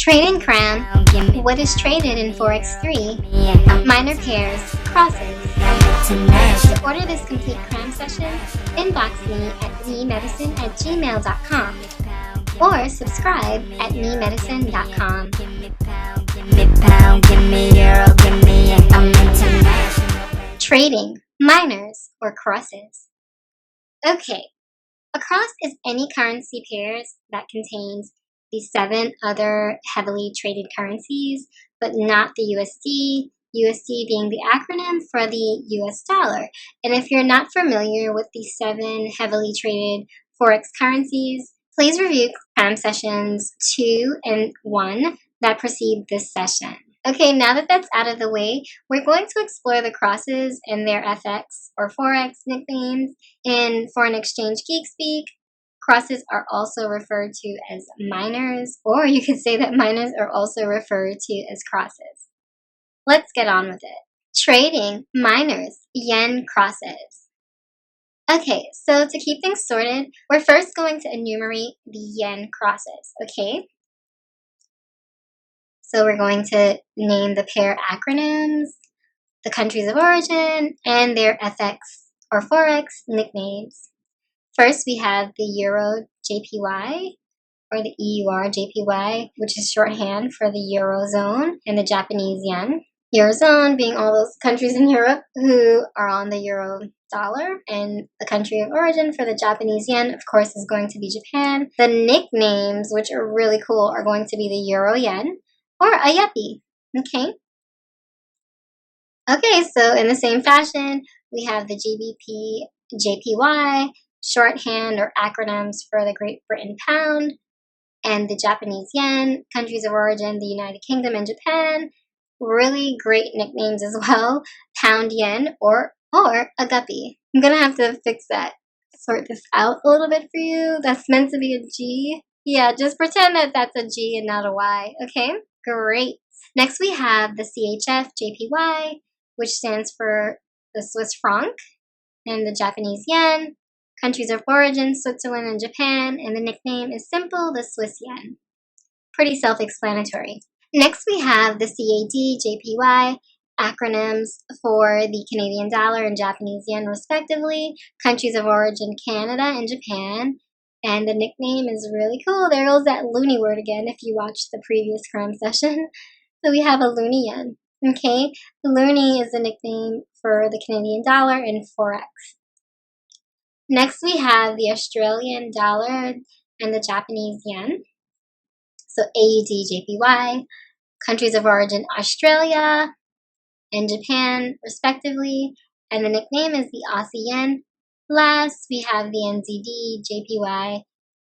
Trading Cram. What is traded in Forex 3? Minor pairs, crosses. To order this complete Cram session, inbox me at memedicine@gmail.com or subscribe at memedicine.com. Trading, minors, or crosses. Okay, a cross is any currency pairs that contains the 7 other heavily traded currencies, but not the USD, USD being the acronym for the US dollar. And if you're not familiar with the 7 heavily traded Forex currencies, please review Cram sessions 2 and 1 that precede this session. Okay, now that that's out of the way, we're going to explore the crosses and their FX or Forex nicknames. In foreign exchange geek speak, crosses are also referred to as minors, or you could say that minors are also referred to as crosses. Let's get on with it. Trading minors, yen crosses. Okay, so to keep things sorted, we're first going to enumerate the yen crosses, okay? So we're going to name the pair acronyms, the countries of origin, and their FX or Forex nicknames. First, we have the Euro JPY, or the EUR JPY, which is shorthand for the Eurozone, and the Japanese yen. Eurozone being all those countries in Europe who are on the Euro dollar, and the country of origin for the Japanese yen, of course, is going to be Japan. The nicknames, which are really cool, are going to be the Euro yen, or a yuppie, okay? Okay, so in the same fashion, we have the GBP JPY, shorthand or acronyms for the Great Britain pound, and the Japanese yen, countries of origin, the United Kingdom and Japan. Really great nicknames as well, pound yen or a guppy. I'm gonna have to fix that, sort this out a little bit for you. That's meant to be a G. Yeah, just pretend that that's a G and not a Y, okay? Great. Next we have the CHF JPY, which stands for the Swiss franc, and the Japanese yen, countries of origin, Switzerland and Japan, and the nickname is simple, the Swiss yen. Pretty self-explanatory. Next we have the CAD JPY, acronyms for the Canadian dollar and Japanese yen respectively, countries of origin Canada and Japan, and the nickname is really cool. There goes that loony word again if you watched the previous Cram session. So we have a loony yen, okay? Loony is the nickname for the Canadian dollar and Forex. Next we have the Australian dollar and the Japanese yen. So AUD JPY, countries of origin Australia and Japan respectively, and the nickname is the Aussie yen. Last, we have the NZD JPY,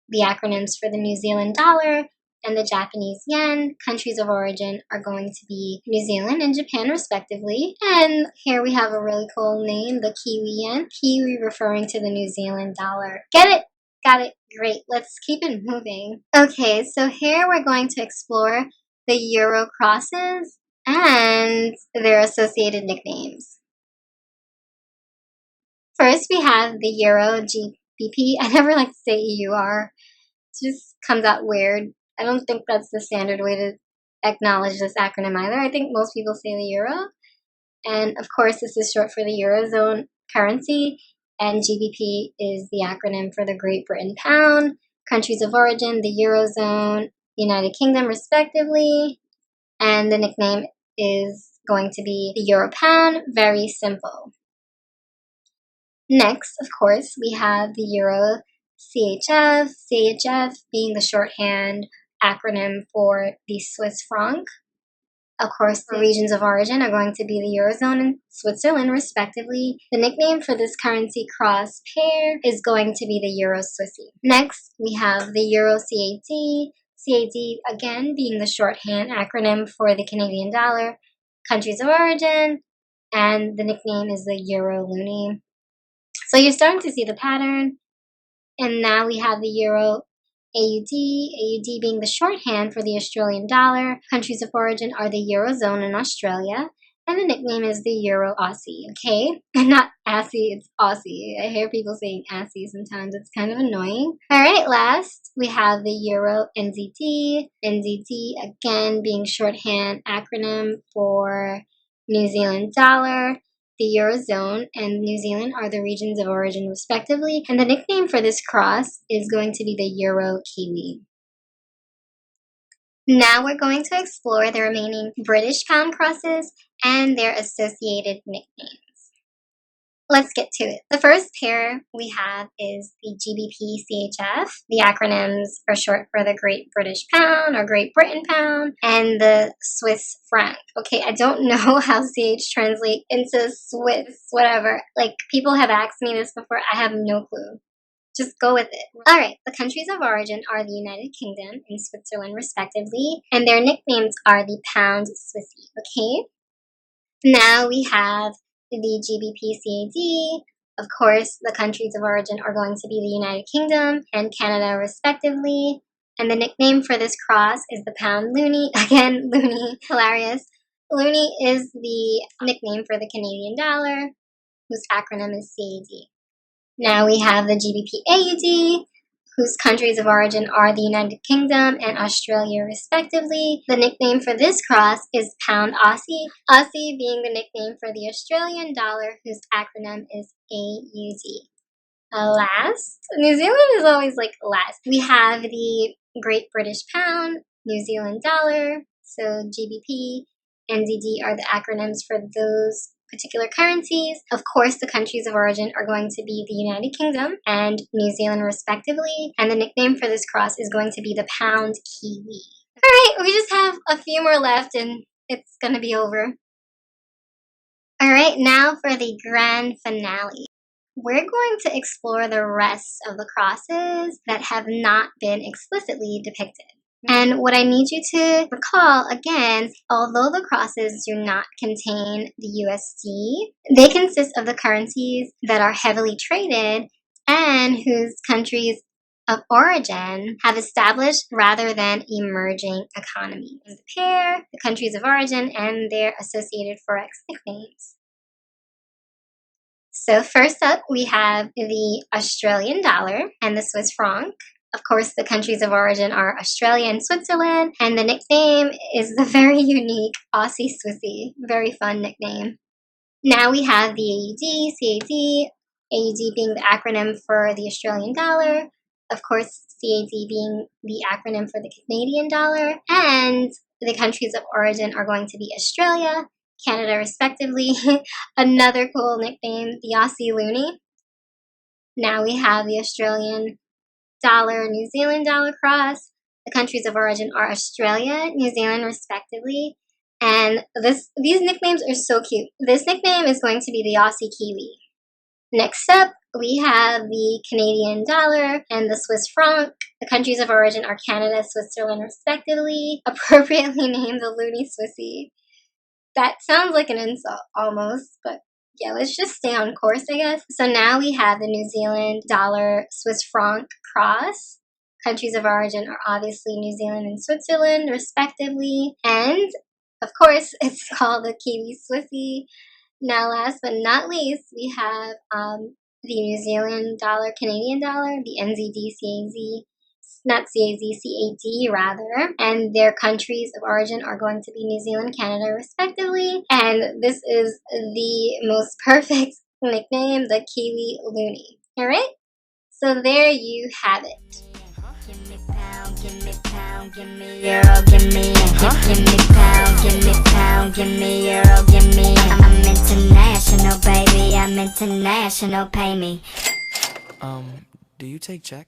the acronyms for the New Zealand dollar and the Japanese yen. Countries of origin are going to be New Zealand and Japan respectively. And here we have a really cool name, the Kiwi yen. Kiwi referring to the New Zealand dollar. Get it? Got it. Great. Let's keep it moving. Okay, so here we're going to explore the Euro crosses and their associated nicknames. First, we have the Euro GBP. I never like to say EUR. It just comes out weird. I don't think that's the standard way to acknowledge this acronym either. I think most people say the Euro. And of course, this is short for the Eurozone currency. And GBP is the acronym for the Great Britain pound, countries of origin, the Eurozone, United Kingdom respectively. And the nickname is going to be the Euro pound. Very simple. Next, of course, we have the Euro CHF, CHF being the shorthand acronym for the Swiss franc. Of course, the regions of origin are going to be the Eurozone and Switzerland, respectively. The nickname for this currency cross pair is going to be the Euro Swissy. Next, we have the Euro CAD, CAD again being the shorthand acronym for the Canadian dollar, countries of origin, and the nickname is the Euro Loonie. So you're starting to see the pattern. And now we have the Euro AUD, AUD being the shorthand for the Australian dollar. Countries of origin are the Eurozone and Australia. And the nickname is the Euro Aussie, okay? Not Assie, it's Aussie. I hear people saying Assie sometimes. It's kind of annoying. All right, last we have the Euro NZD. NZD, again, being shorthand acronym for New Zealand dollar. The Eurozone and New Zealand are the regions of origin respectively. And the nickname for this cross is going to be the Euro Kiwi. Now we're going to explore the remaining British pound crosses and their associated nicknames. Let's get to it. The first pair we have is the GBP-CHF. The acronyms are short for the Great British Pound or Great Britain Pound, and the Swiss franc. Okay, I don't know how CH translate into Swiss, whatever. Like, people have asked me this before. I have no clue. Just go with it. All right, the countries of origin are the United Kingdom and Switzerland, respectively, and their nicknames are the Pound Swissy, okay? Now we have the GBP-CAD. Of course, the countries of origin are going to be the United Kingdom and Canada, respectively. And the nickname for this cross is the Pound Loonie. Again, Loonie, hilarious. Loonie is the nickname for the Canadian dollar, whose acronym is CAD. Now we have the GBP-AUD, whose countries of origin are the United Kingdom and Australia, respectively. The nickname for this cross is Pound Aussie, Aussie being the nickname for the Australian dollar, whose acronym is AUD. Last, New Zealand is always like last. We have the Great British Pound, New Zealand dollar, so GBP, NZD are the acronyms for those particular currencies. Of course, the countries of origin are going to be the United Kingdom and New Zealand, respectively, and the nickname for this cross is going to be the Pound Kiwi. All right, we just have a few more left and it's going to be over. All right, now for the grand finale. We're going to explore the rest of the crosses that have not been explicitly depicted. And what I need you to recall, again, although the crosses do not contain the USD, they consist of the currencies that are heavily traded and whose countries of origin have established rather than emerging economies. The pair, the countries of origin, and their associated Forex nicknames. So first up, we have the Australian dollar and the Swiss franc. Of course, the countries of origin are Australia and Switzerland, and the nickname is the very unique Aussie Swissy. Very fun nickname. Now we have the AUD, CAD, AUD being the acronym for the Australian dollar, of course, CAD being the acronym for the Canadian dollar, and the countries of origin are going to be Australia, Canada, respectively. Another cool nickname, the Aussie Loonie. Now we have the Australian dollar, New Zealand dollar cross. The countries of origin are Australia, New Zealand, respectively. And these nicknames are so cute. This nickname is going to be the Aussie Kiwi. Next up, we have the Canadian dollar and the Swiss franc. The countries of origin are Canada, Switzerland, respectively. Appropriately named the Loonie Swissy. That sounds like an insult, almost, but yeah, let's just stay on course, I guess. So now we have the New Zealand dollar Swiss franc cross. Countries of origin are obviously New Zealand and Switzerland, respectively. And, of course, it's called the Kiwi Swissy. Now, last but not least, we have the New Zealand dollar, Canadian dollar, the NZD, CAD rather, and their countries of origin are going to be New Zealand, Canada, respectively. And this is the most perfect nickname, the Kiwi Loonie. All right? So there you have it. Give me pound, give me pound, give me euro, give me pound, give me pound, give me euro, give me. I'm international, baby. I'm international. Pay me. Do you take check?